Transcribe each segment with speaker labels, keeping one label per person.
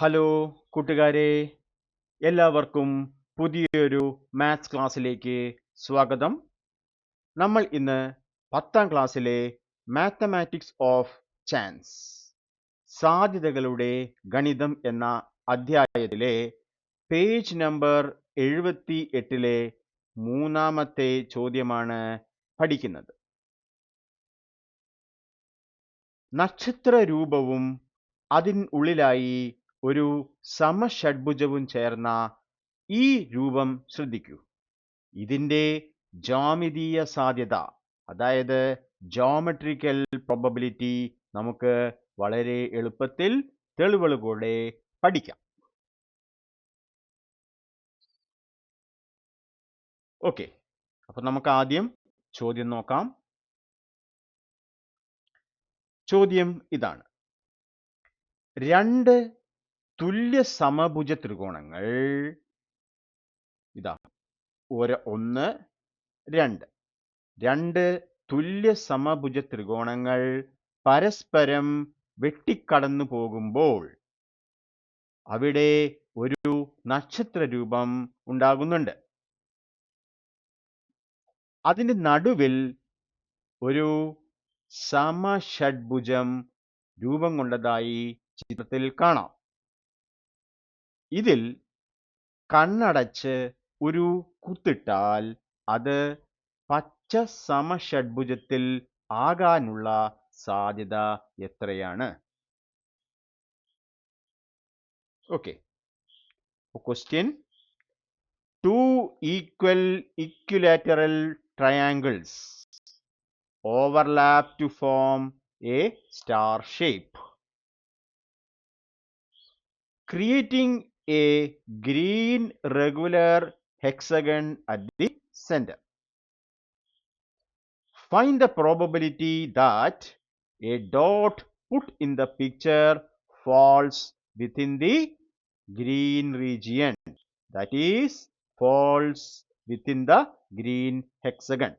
Speaker 1: Hello കൂട്ടുകാരെ, എല്ലാവർക്കും പുതിയൊരു മാത്സ് ക്ലാസ്സിലേക്ക് സ്വാഗതം. നമ്മൾ ഇന്ന് 10ാം ക്ലാസ്സിലെ മാത്തമാറ്റിക്സ് ഓഫ് ചാൻസ് സാധ്യതകളുടെ ഗണിതം എന്ന അധ്യായത്തിലെ പേജ് നമ്പർ 78-ലെ മൂന്നാമത്തെ ചോദ്യമാണ് പഠിക്കുന്നത്. നക്ഷത്ര രൂപവും അതിനുള്ളിലായി ഒരു സമഷഡ്ഭുജവും ചേർന്ന ഈ രൂപം ശ്രദ്ധിക്കൂ. ഇതിൻ്റെ ജ്യാമിതീയ സാധ്യത, അതായത് ജോമെട്രിക്കൽ പ്രോബബിലിറ്റി, നമുക്ക് വളരെ എളുപ്പത്തിൽ തെളിവുകളോടെ പഠിക്കാം. ഓക്കെ, അപ്പൊ നമുക്ക് ആദ്യം ചോദ്യം നോക്കാം. ചോദ്യം ഇതാണ്: രണ്ട് തുല്യ സമഭുജ ത്രികോണങ്ങൾ, ഇതാ ഒന്ന് രണ്ട് തുല്യ സമഭുജ ത്രികോണങ്ങൾ പരസ്പരം വെട്ടിക്കടന്നു പോകുമ്പോൾ അവിടെ ഒരു നക്ഷത്ര രൂപം ഉണ്ടാകുന്നുണ്ട്. അതിന്റെ നടുവിൽ ഒരു സമഷഡ്ഭുജം രൂപം കൊണ്ടതായി ചിത്രത്തിൽ കാണാം. ഇതിൽ കണ്ണടച്ച് ഒരു കുത്തിട്ടാൽ അത് പച്ച സമഷഡ്ഭുജത്തിൽ ആകാനുള്ള സാധ്യത എത്രയാണ്? Okay, question: two equilateral triangles overlap to form a star shape, creating a green regular hexagon at the center. Find the probability that a dot put in the picture falls within the green region, that is, falls within the green hexagon.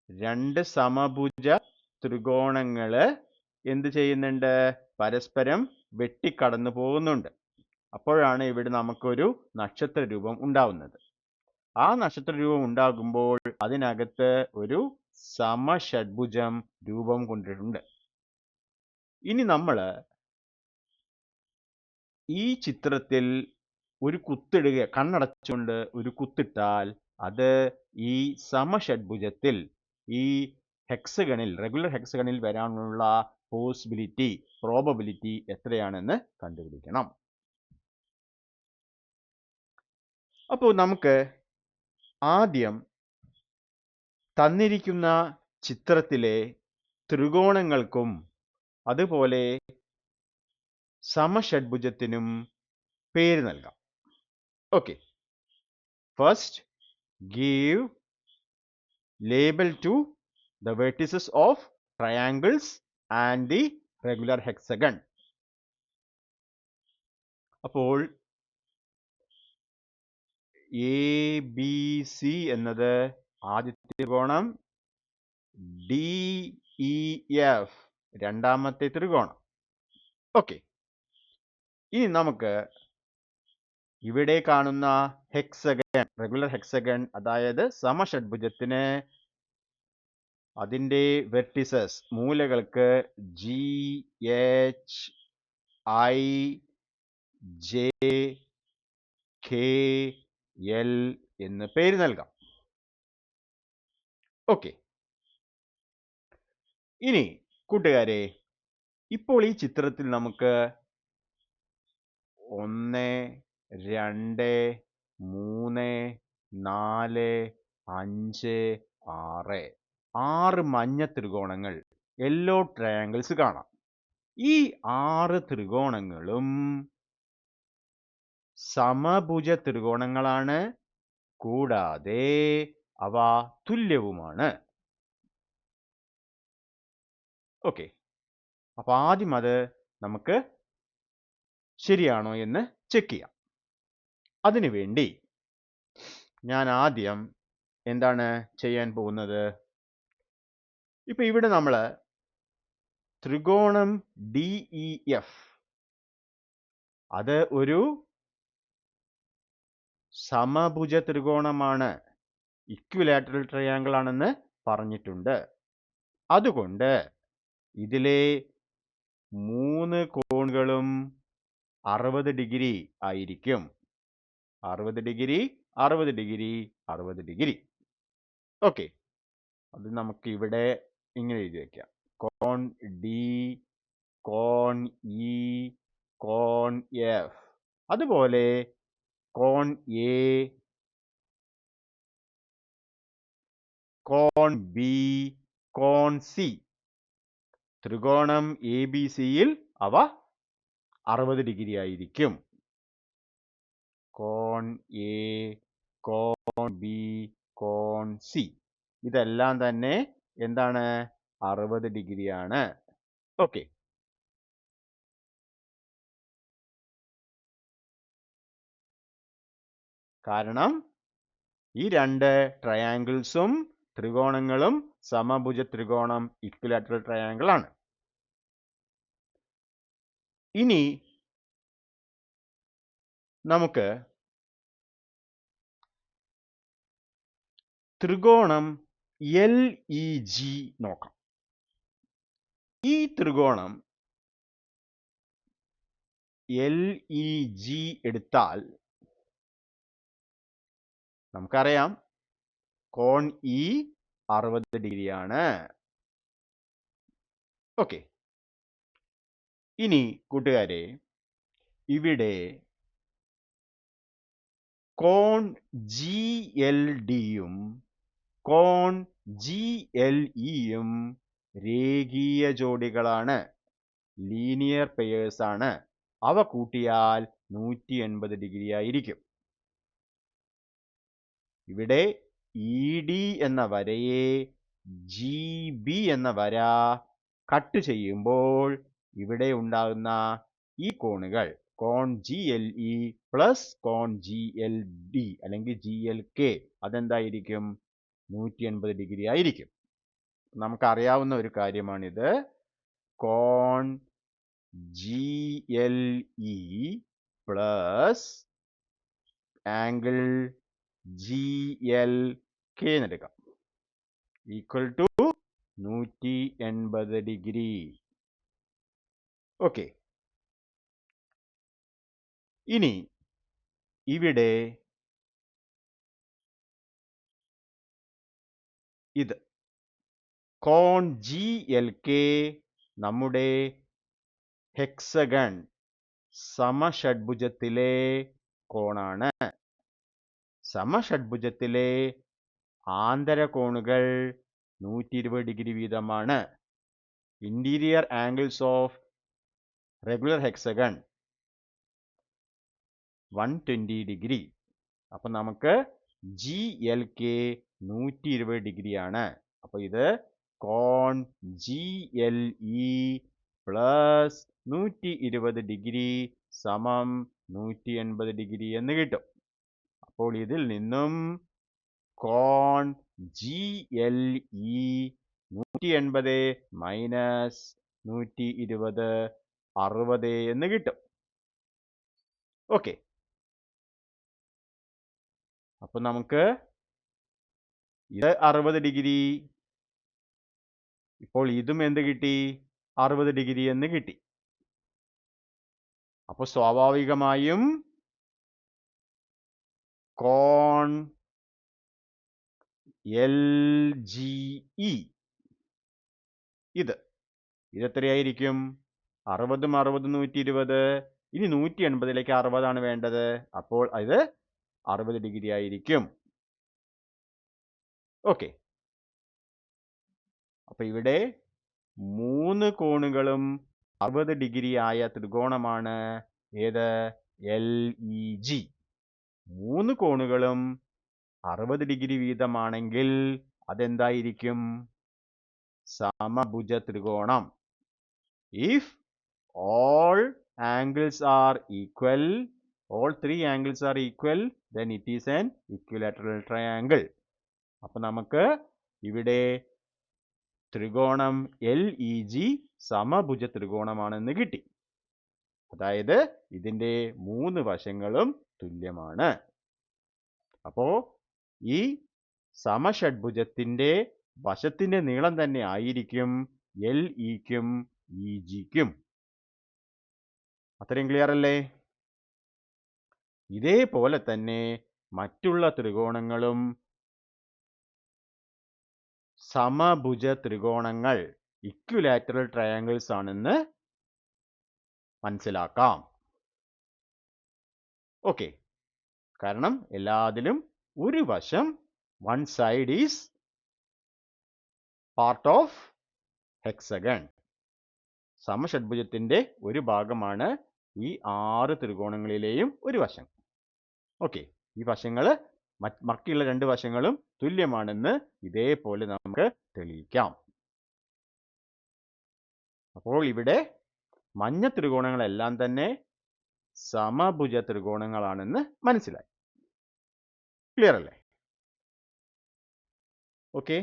Speaker 1: രണ്ട് സമഭുജ ത്രികോണങ്ങള് എന്ത് ചെയ്യുന്നുണ്ട്? പരസ്പരം വെട്ടിക്കടന്നു പോകുന്നുണ്ട്. അപ്പോഴാണ് ഇവിടെ നമുക്കൊരു നക്ഷത്ര രൂപം ഉണ്ടാവുന്നത്. ആ നക്ഷത്ര രൂപം ഉണ്ടാകുമ്പോൾ അതിനകത്ത് ഒരു സമഷഡ്ഭുജം രൂപം കൊണ്ടിട്ടുണ്ട്. ഇനി നമ്മൾ ഈ ചിത്രത്തിൽ ഒരു കുത്തിടുക, കണ്ണടച്ചുകൊണ്ട് ഒരു കുത്തിട്ടാൽ അത് ഈ സമഷഡ്ഭുജത്തിൽ, ഈ ഹെക്സഗണിൽ, റെഗുലർ ഹെക്സഗണിൽ വരാനുള്ള പ്രോബബിലിറ്റി എത്രയാണെന്ന് കണ്ടുപിടിക്കണം. അപ്പോൾ നമുക്ക് ആദ്യം തന്നിരിക്കുന്ന ചിത്രത്തിലെ ത്രികോണങ്ങൾക്കും അതുപോലെ സമഷഡ്ഭുജത്തിനും പേര് നൽകാം. Okay, first give label to the vertices of triangles and the regular hexagon. അപ്പോൾ ABC എന്നത് ആദ്യത്തെ ത്രികോണം, DEF രണ്ടാമത്തെ ത്രികോണം. ഓക്കെ, ഇനി നമുക്ക് ഇവിടെ കാണുന്ന ഹെക്സഗൺ, റെഗുലർ ഹെക്സഗൺ, അതായത് സമഷഡ്ഭുജത്തിന് അതിൻ്റെ വെർട്ടിസസ്, മൂലകൾക്ക് GHIJKL എന്ന് പേര് നൽകാം. ഓക്കെ, ഇനി കൂട്ടുകാരെ, ഇപ്പോൾ ഈ ചിത്രത്തിൽ നമുക്ക് 1 2 3 4 5 6 മഞ്ഞ ത്രികോണങ്ങൾ, യെല്ലോ ട്രയാങ്കിൾസ് കാണാം. ഈ 6 ത്രികോണങ്ങളും സമഭുജ ത്രികോണങ്ങളാണ്, കൂടാതെ അവ തുല്യവുമാണ്. ഓക്കെ, അപ്പൊ ആദ്യം അത് നമുക്ക് ശരിയാണോ എന്ന് ചെക്ക് ചെയ്യാം. അതിനുവേണ്ടി ഞാൻ ആദ്യം എന്താണ് ചെയ്യാൻ പോകുന്നത്? ഇപ്പൊ ഇവിടെ നമ്മൾ ത്രികോണം ഡി ഇ എഫ് അത് ഒരു സമഭുജ ത്രികോണമാണ്, ഇക്വിലാറ്ററൽ ട്രയാങ്കിൾ ആണെന്ന് പറഞ്ഞിട്ടുണ്ട്. അതുകൊണ്ട് ഇതിലെ 3 കോണുകളും 60 ഡിഗ്രി ആയിരിക്കും. 60 ഡിഗ്രി, 60 ഡിഗ്രി, 60 ഡിഗ്രി. ഓക്കെ, അത് നമുക്ക് ഇവിടെ ഇങ്ങനെ എഴുതി വയ്ക്കാം. കോൺ ഡി, കോൺ ഇ, കോൺ എഫ്, അതുപോലെ കോൺ എ, കോൺ ബി, കോൺ സി. ത്രികോണം എ ബി സിയിൽ അവ 60 ഡിഗ്രി ആയിരിക്കും. കോൺ എ, കോൺ ബി, കോൺ സി, ഇതെല്ലാം തന്നെ എന്താണ്? 60 ഡിഗ്രിയാണ്. ഓക്കെ, കാരണം ഈ 2 ട്രയാങ്കിൾസും ത്രികോണങ്ങളും സമഭുജ ത്രികോണം, ഇക്വിലാറ്ററൽ ട്രയാങ്കിൾ ആണ്. ഇനി നമുക്ക് ത്രികോണം എൽ ഇ ജി നോക്കാം. ഈ ത്രികോണം എൽ ഇ ജി എടുത്താൽ നമുക്കറിയാം കോൺ ഇ 60 ഡിഗ്രിയാണ്. ഓക്കെ, ഇനി കൂട്ടുകാരെ, ഇവിടെ കോൺ ജി എൽ ഡിയും കോൺ ജി എൽ ഇയും രേഖീയ ജോഡികളാണ്, ലീനിയർ പെയേഴ്സ് ആണ്. അവ കൂട്ടിയാൽ 180 ഡിഗ്രി ആയിരിക്കും. ഇവിടെ ഇ ഡി എന്ന വരയെ ജി ബി എന്ന വര കട്ട് ചെയ്യുമ്പോൾ ഇവിടെ ഉണ്ടാകുന്ന ഈ കോണുകൾ കോൺ ജി എൽ ഇ പ്ലസ് കോൺ ജി എൽ ഡി അല്ലെങ്കിൽ ജി എൽ കെ അതെന്തായിരിക്കും? 180 ഡിഗ്രി ആയിരിക്കും. നമുക്കറിയാവുന്ന ഒരു കാര്യമാണിത്. കോൺ G L E plus angle G L K എന്നെടുക്കാം, ഈക്വൽ ടു 180 ഡിഗ്രി. ഓക്കെ, ഇനി ഇവിടെ ഇത് കോൺ ജി എൽ കെ നമ്മുടെ ഹെക്സഗൺ സമഷഡ്ഭുജത്തിലെ കോണാണ്. സമഷഡ്ഭുജത്തിലെ ആന്തരകോണുകൾ 120 ഡിഗ്രി വീതമാണ്. Interior angles of regular hexagon 120 degree. അപ്പൊ നമുക്ക് ജി എൽ കെ 120 ഡിഗ്രിയാണ്. അപ്പൊ ഇത് കോൺ G L E plus 120 degree സമം 180 ഡിഗ്രി എന്ന് കിട്ടും. അപ്പോൾ ഇതിൽ നിന്നും കോൺ ജി എൽ ഇ 180 മൈനസ് 120 60 എന്ന് കിട്ടും. ഓക്കെ, അപ്പൊ നമുക്ക് ഇത് 60 ഡിഗ്രി, ഇപ്പോൾ ഇതും എന്ത് കിട്ടി? 60 ഡിഗ്രി എന്ന് കിട്ടി. അപ്പൊ സ്വാഭാവികമായും കോൺ എൽ ജി ഇ ഇത് എത്രയായിരിക്കും? 60ഉം 60ഉം 120. ഇനി 180ലേക്ക് 60 ആണ് വേണ്ടത്. അപ്പോൾ ഇത് 60 ഡിഗ്രി ആയിരിക്കും. ഓക്കെ, അപ്പൊ ഇവിടെ 3 കോണുകളും 60 ഡിഗ്രി ആയ ത്രികോണമാണ് ഏത്? L E G. 3 കോണുകളും 60 ഡിഗ്രി വീതമാണെങ്കിൽ അതെന്തായിരിക്കും? സമഭുജ ത്രികോണം. If all angles are equal, all 3 angles are equal, then it is an equilateral triangle. അപ്പൊ നമുക്ക് ഇവിടെ ത്രികോണം LEG സമഭുജ ത്രികോണമാണെന്ന് കിട്ടി. അതായത് ഇതിൻ്റെ 3 വശങ്ങളും തുല്യമാണ്. അപ്പോ ഈ സമഷഡ്ഭുജത്തിൻ്റെ വശത്തിൻ്റെ നീളം തന്നെ ആയിരിക്കും LEക്കും EGക്കും. അത്രയും ക്ലിയർ അല്ലേ? ഇതേപോലെ തന്നെ മറ്റുള്ള ത്രികോണങ്ങളും സമഭുജ ത്രികോണങ്ങൾ ഇക്വിലാറ്ററൽ ട്രയാങ്കിൾസ് ആണെന്ന് മനസ്സിലാക്കാം. ഓക്കെ, കാരണം എല്ലാത്തിലും ഒരു വശം one side is part of hexagon. സമഷഡ്ഭുജത്തിൻ്റെ ഒരു ഭാഗമാണ് ഈ 6 ത്രികോണങ്ങളിലെയും ഒരു വശം. ഓക്കെ, ഈ വശങ്ങൾ ബാക്കിയുള്ള 2 വശങ്ങളും തുല്യമാണെന്ന് ഇതേപോലെ നമുക്ക് തെളിയിക്കാം. അപ്പോൾ ഇവിടെ മഞ്ഞ ത്രികോണങ്ങളെല്ലാം തന്നെ സമഭുജ ത്രികോണങ്ങളാണെന്ന് മനസ്സിലായി. ക്ലിയർ അല്ലേ? ഓക്കെ,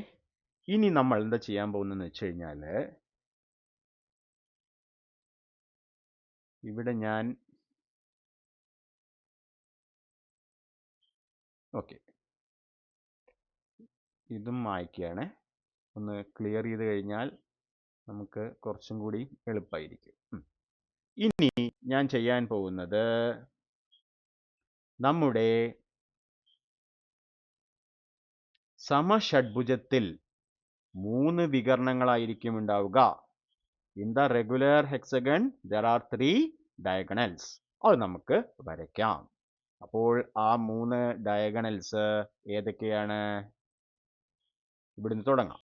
Speaker 1: ഇനി നമ്മൾ എന്താ ചെയ്യാൻ പോകുന്നതെന്ന് വെച്ച് കഴിഞ്ഞാൽ, ഇവിടെ ഞാൻ ഓക്കെ ഇതും മായ്ക്കുകയാണ്. ഒന്ന് ക്ലിയർ ചെയ്ത് കഴിഞ്ഞാൽ നമുക്ക് കുറച്ചും കൂടി എളുപ്പമായിരിക്കും. ഇനി ഞാൻ ചെയ്യാൻ പോകുന്നത് നമ്മുടെ സമഷഡ്ഭുജത്തിൽ 3 വികർണങ്ങളായിരിക്കും ഉണ്ടാവുക. In the regular hexagon there are 3 diagonals. അത് നമുക്ക് വരയ്ക്കാം. അപ്പോൾ ആ 3 ഡയഗണൽസ് ഏതൊക്കെയാണ്? ഇവിടുന്ന് തുടങ്ങാം.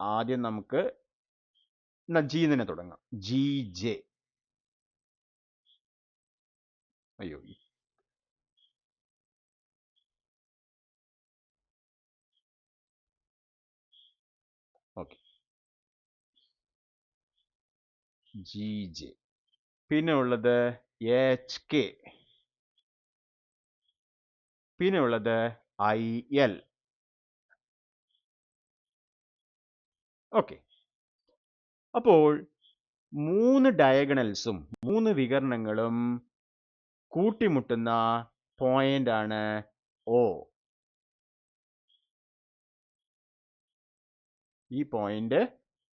Speaker 1: ആദ്യം നമുക്ക് ജി തന്നെ തുടങ്ങാം. GJ. അയ്യോ, ഓക്കെ, GJ. പിന്നെ ഉള്ളത് HK. പിന്നെ ഉള്ളത് IL. ഓക്കെ, അപ്പോൾ 3 ഡയഗണൽസും 3 വികർണങ്ങളും കൂട്ടിമുട്ടുന്ന പോയിന്റ് ആണ് O. ഈ പോയിന്റ്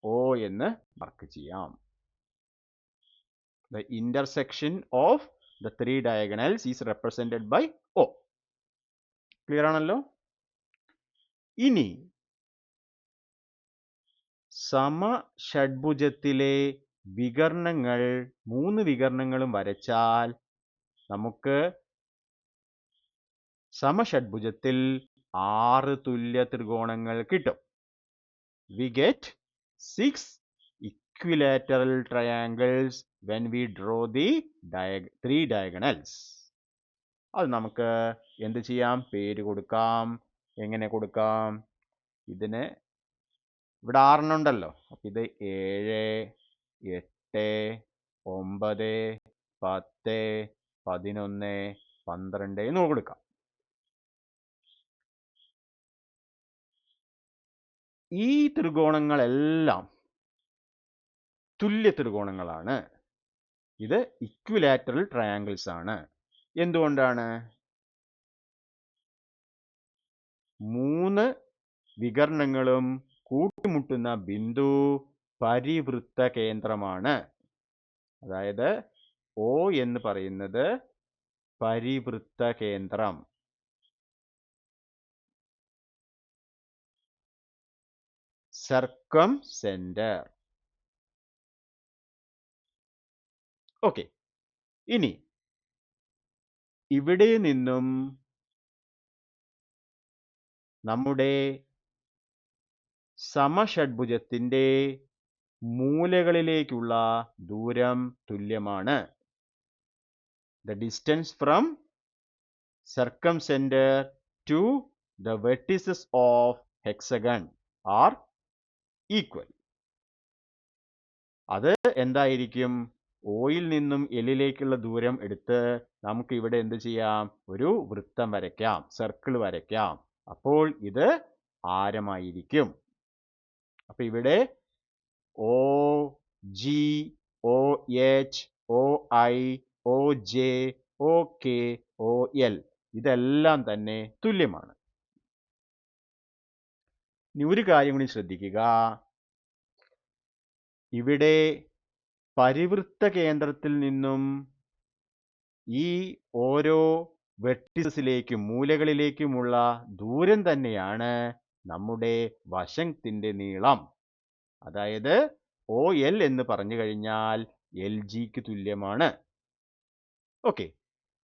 Speaker 1: O എന്ന് മാർക്ക് ചെയ്യാം. The intersection of the 3 diagonals is represented by O. Clear ആണല്ലോ? ഇനി സമഷഡ്ഭുജത്തിലെ വികർണങ്ങൾ 3 വികർണങ്ങളും വരച്ചാൽ നമുക്ക് സമഷഡ്ഭുജത്തിൽ 6 തുല്യ ത്രികോണങ്ങൾ കിട്ടും. We get 6 equilateral triangles when we draw the 3 diagonals. അത് നമുക്ക് എന്ത് ചെയ്യാം? പേര് കൊടുക്കാം. എങ്ങനെ കൊടുക്കാം? ഇതിന് ഇവിടെ 6 ഉണ്ടല്ലോ. അപ്പം ഇത് 7, 8, 9, 10, 11, 12 എന്ന് കൊടുക്കാം. ഈ ത്രികോണങ്ങളെല്ലാം തുല്യ ത്രികോണങ്ങളാണ്. ഇത് ഇക്വിലാറ്ററൽ ട്രയാങ്കിൾസ് ആണ്. എന്തുകൊണ്ടാണ്? 3 വികർണങ്ങളും കൂട്ടിമുട്ടുന്ന ബിന്ദു പരിവൃത്ത കേന്ദ്രമാണ്. അതായത് O എന്ന് പറയുന്നത് പരിവൃത്ത കേന്ദ്രം. സർക്കം സെന്റർ. ഓക്കെ, ഇനി ഇവിടെ നിന്നും നമ്മുടെ സമഷഡ്ഭുജത്തിൻ്റെ മൂലകളിലേക്കുള്ള ദൂരം തുല്യമാണ്. The distance from circumcenter to the vertices of hexagon are equal. അത് എന്തായിരിക്കും? ഓയിൽ നിന്നും എല്ലിലേക്കുള്ള ദൂരം എടുത്ത് നമുക്ക് ഇവിടെ എന്ത് ചെയ്യാം? ഒരു വൃത്തം വരയ്ക്കാം, സർക്കിൾ വരയ്ക്കാം. അപ്പോൾ ഇത് ആരമായിരിക്കും. അപ്പൊ ഇവിടെ O G O H O I O J O K O L ഇതെല്ലാം തന്നെ തുല്യമാണ്. ഇനി ഒരു കാര്യം കൂടി ശ്രദ്ധിക്കുക. ഇവിടെ പരിവൃത്ത കേന്ദ്രത്തിൽ നിന്നും ഈ ഓരോ വെർട്ടിസസിലേക്കും മൂലകളിലേക്കുമുള്ള ദൂരം തന്നെയാണ് നമ്മുടെ വശത്തിന്റെ നീളം. അതായത് ഒ എൽ എന്ന് പറഞ്ഞു കഴിഞ്ഞാൽ എൽ ജിക്ക് തുല്യമാണ്. ഓക്കെ,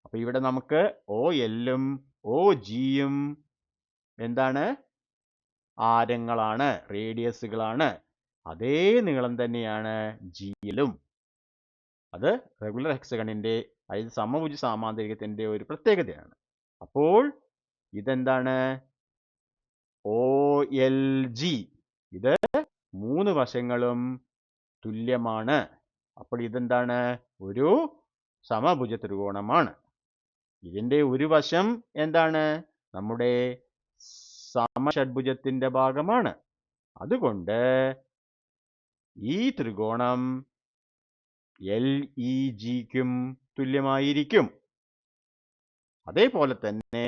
Speaker 1: അപ്പൊ ഇവിടെ നമുക്ക് ഒ എല്ലും ഒ ജിയും എന്താണ്? ആരങ്ങളാണ്, റേഡിയസുകളാണ്. അതേ നീളം തന്നെയാണ് ജിയിലും. അത് റെഗുലർ ഹെക്സഗണിന്റെ അതായത് സമഭുജ സാമാന്തരികത്തിന്റെ ഒരു പ്രത്യേകതയാണ്. അപ്പോൾ ഇതെന്താണ്? O L G. ഇത് 3 വശങ്ങളും തുല്യമാണ്. അപ്പോൾ ഇതെന്താണ്? ഒരു സമഭുജ ത്രികോണമാണ്. ഇതിന്റെ ഒരു വശം എന്താണ്? നമ്മുടെ സമഷഡ്ഭുജത്തിന്റെ ഭാഗമാണ്. അതുകൊണ്ട് ഈ ത്രികോണം എൽ ഇ ജിക്കും തുല്യമായിരിക്കും. അതേപോലെ തന്നെ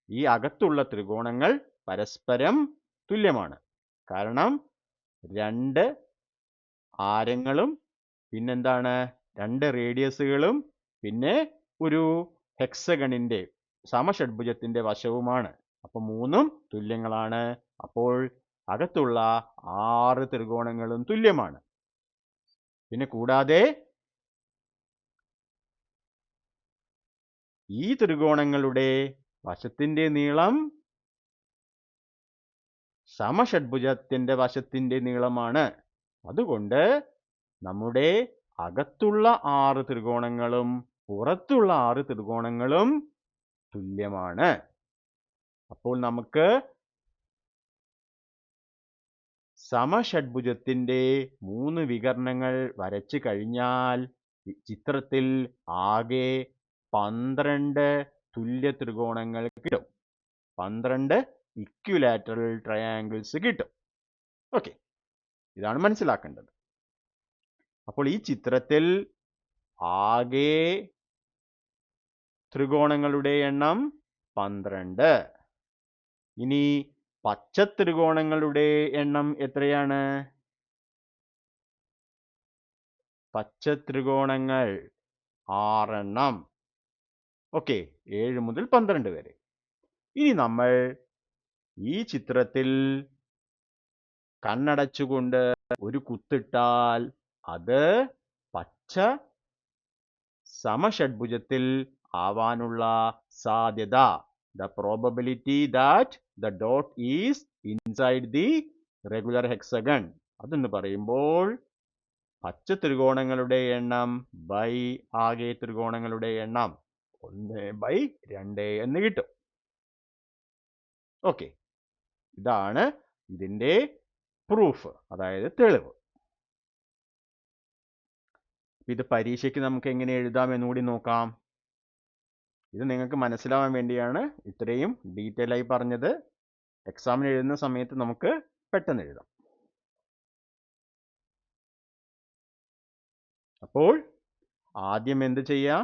Speaker 1: ഈ അകത്തുള്ള ത്രികോണങ്ങൾ പരസ്പരം തുല്യമാണ്. കാരണം 2 ആരങ്ങളും പിന്നെന്താണ്? 2 റേഡിയസുകളും പിന്നെ ഒരു ഹെക്സഗണിന്റെ സമഷഡ്ഭുജത്തിന്റെ വശവുമാണ്. അപ്പൊ 3ഉം തുല്യങ്ങളാണ്. അപ്പോൾ അകത്തുള്ള 6 ത്രികോണങ്ങളും തുല്യമാണ്. പിന്നെ കൂടാതെ ഈ ത്രികോണങ്ങളുടെ വശത്തിന്റെ നീളം സമഷഡ്ഭുജത്തിന്റെ വശത്തിന്റെ നീളമാണ്. അതുകൊണ്ട് നമ്മുടെ അകത്തുള്ള 6 ത്രികോണങ്ങളും പുറത്തുള്ള 6 ത്രികോണങ്ങളും തുല്യമാണ്. അപ്പോൾ നമുക്ക് സമഷഡ്ഭുജത്തിന്റെ 3 വികരണങ്ങൾ വരച്ചു കഴിഞ്ഞാൽ ചിത്രത്തിൽ ആകെ 12 തുല്യ ത്രികോണങ്ങൾ കിട്ടും. 12 ഇക്വിലാറ്ററൽ ട്രയാങ്കിൾസ് കിട്ടും. ഓക്കെ, ഇതാണ് മനസ്സിലാക്കേണ്ടത്. അപ്പോൾ ഈ ചിത്രത്തിൽ ആകെ ത്രികോണങ്ങളുടെ എണ്ണം 12. ഇനി പച്ച ത്രികോണങ്ങളുടെ എണ്ണം എത്രയാണ്? പച്ച ത്രികോണങ്ങൾ 6 എണ്ണം. ഓക്കെ, 7 മുതൽ 12 വരെ. ഇനി നമ്മൾ ഈ ചിത്രത്തിൽ കണ്ണടച്ചുകൊണ്ട് ഒരു കുത്തിട്ടാൽ അത് പച്ച സമഷഡ്ഭുജത്തിൽ ആവാനുള്ള സാധ്യത, the probability that the dot is inside the regular hexagon, അതെന്ന് പറയുമ്പോൾ പച്ച ത്രികോണങ്ങളുടെ എണ്ണം ബൈ ആകെ ത്രികോണങ്ങളുടെ എണ്ണം 1/2 എന്ന് കിട്ടും. ഓക്കെ, ഇതാണ് ഇതിന്റെ പ്രൂഫ്, അതായത് തെളിവ്. ഇത് പരീക്ഷയ്ക്ക് നമുക്ക് എങ്ങനെ എഴുതാം എന്നുകൂടി നോക്കാം. ഇത് നിങ്ങൾക്ക് മനസ്സിലാവാൻ വേണ്ടിയാണ് ഇത്രയും ഡീറ്റെയിൽ ആയി പറഞ്ഞത്. എക്സാമിന് എഴുതുന്ന സമയത്ത് നമുക്ക് പെട്ടെന്ന് എഴുതാം. അപ്പോൾ ആദ്യം എന്ത് ചെയ്യാം?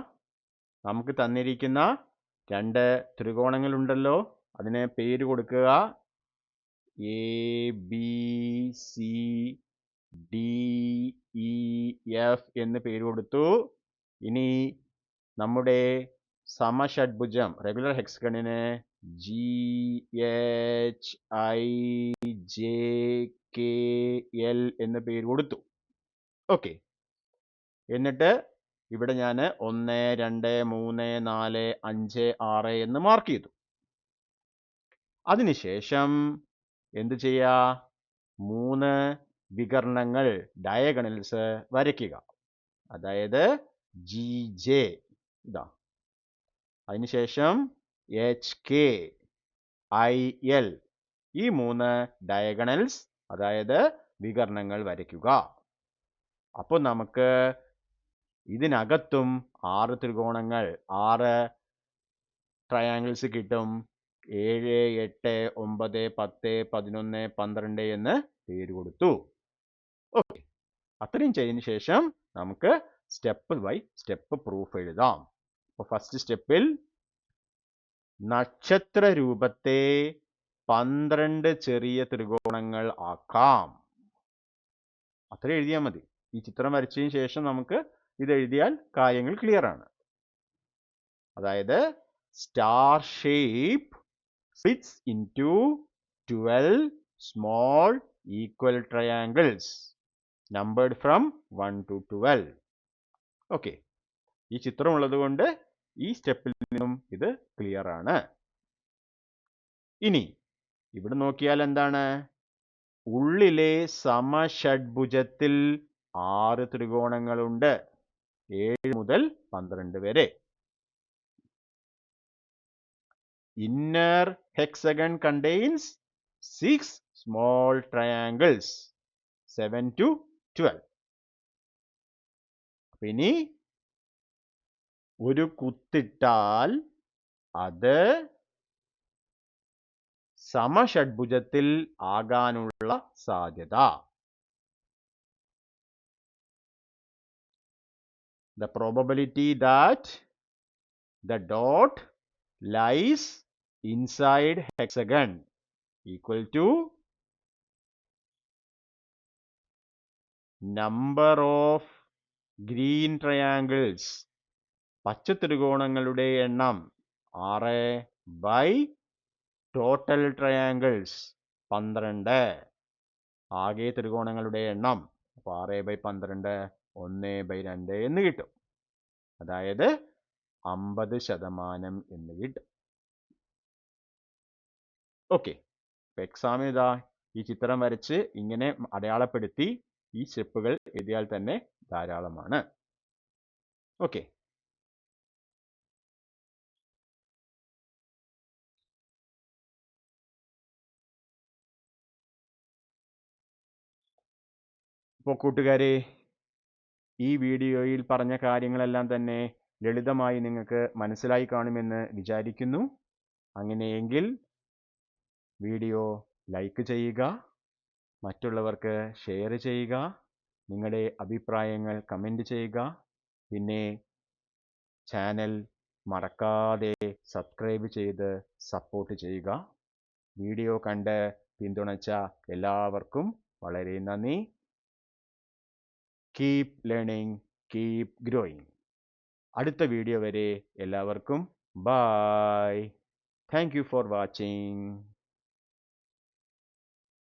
Speaker 1: നമുക്ക് തന്നിരിക്കുന്ന 2 ത്രികോണങ്ങൾ ഉണ്ടല്ലോ, അതിനെ പേര് കൊടുക്കുക. A B C D E F എന്ന് പേര് കൊടുത്തു. ഇനി നമ്മുടെ സമഷഡ്ഭുജം റെഗുലർ ഹെക്സഗണിന് G H I J K L എന്ന് പേര് കൊടുത്തു. ഓക്കെ, എന്നിട്ട് ഇവിടെ ഞാൻ 1 2 3 4 5 6 എന്ന് മാർക്ക് ചെയ്തു. അതിനുശേഷം എന്ത് ചെയ്യാ? 3 വികരണങ്ങൾ ഡയഗണൽസ് വരയ്ക്കുക. അതായത് ജി ജെ ഇതാ, അതിനുശേഷം എച്ച് കെ ഐ എൽ, ഈ 3 ഡയഗണൽസ് അതായത് വികരണങ്ങൾ വരയ്ക്കുക. അപ്പോൾ നമുക്ക് ഇതിനകത്തും 6 ത്രികോണങ്ങൾ 6 ട്രയാങ്കിൾസ് കിട്ടും. 7, 8, 9, 10, 11, 12 എന്ന് പേര് കൊടുത്തു. ഓക്കെ, അത്രയും ചെയ്തതിന് ശേഷം നമുക്ക് സ്റ്റെപ്പ് ബൈ സ്റ്റെപ്പ് പ്രൂഫ് എഴുതാം. അപ്പോൾ ഫസ്റ്റ് സ്റ്റെപ്പിൽ നക്ഷത്ര രൂപത്തെ 12 ചെറിയ ത്രികോണങ്ങൾ ആക്കാം. അത്ര എഴുതിയാൽ മതി. ഈ ചിത്രം വരച്ചതിന് ശേഷം നമുക്ക് ഇത് എഴുതിയാൽ കാര്യങ്ങൾ ക്ലിയർ ആണ്. അതായത് star shape splits into 12 small equal triangles numbered from 1 to 12. Okay, ഈ ചിത്രം ഉള്ളത് കൊണ്ട് ഈ സ്റ്റെപ്പിൽ നിന്നും ഇത് ക്ലിയർ ആണ്. ഇനി ഇവിടെ നോക്കിയാൽ എന്താണ്? ഉള്ളിലെ സമഷഡ്ഭുജത്തിൽ 6 ത്രികോണങ്ങളുണ്ട്, 7 മുതൽ 12 വരെ. Inner hexagon contains 6 small triangles, 7 to 12. ഇനി ഒരു കുത്തിട്ടാൽ അത് സമഷഡ്ഭുജത്തിൽ ആകാനുള്ള സാധ്യത. The probability that the dot lies inside hexagon equal to number of green triangles, പച്ച ത്രികോണങ്ങളുടെ എണ്ണം 6 by total triangles 12, ആകെ ത്രികോണങ്ങളുടെ എണ്ണം. അപ്പോൾ 6 by 12 1/2 എന്ന് കിട്ടും. അതായത് 50% എന്ന് കിട്ടും. ഓക്കെ, എക്സാമിന് ഇതാ ഈ ചിത്രം വരച്ച് ഇങ്ങനെ അടയാളപ്പെടുത്തി ഈ സ്റ്റെപ്പുകൾ എഴുതിയാൽ തന്നെ ധാരാളമാണ്. ഓക്കെ, അപ്പോൾ കൂട്ടുകാരെ, ഈ വീഡിയോയിൽ പറഞ്ഞ കാര്യങ്ങളെല്ലാം തന്നെ ലളിതമായി നിങ്ങൾക്ക് മനസ്സിലായി കാണുമെന്ന് വിചാരിക്കുന്നു. അങ്ങനെയെങ്കിൽ വീഡിയോ ലൈക്ക് ചെയ്യുക, മറ്റുള്ളവർക്ക് ഷെയർ ചെയ്യുക, നിങ്ങളുടെ അഭിപ്രായങ്ങൾ കമൻറ്റ് ചെയ്യുക. പിന്നെ ചാനൽ മറക്കാതെ സബ്സ്ക്രൈബ് ചെയ്ത് സപ്പോർട്ട് ചെയ്യുക. വീഡിയോ കണ്ട് പിന്തുണച്ച എല്ലാവർക്കും വളരെ നന്ദി. Keep learning, keep growing. അടുത്ത വീഡിയോ വരെ എല്ലാവർക്കും bye. Thank you for watching.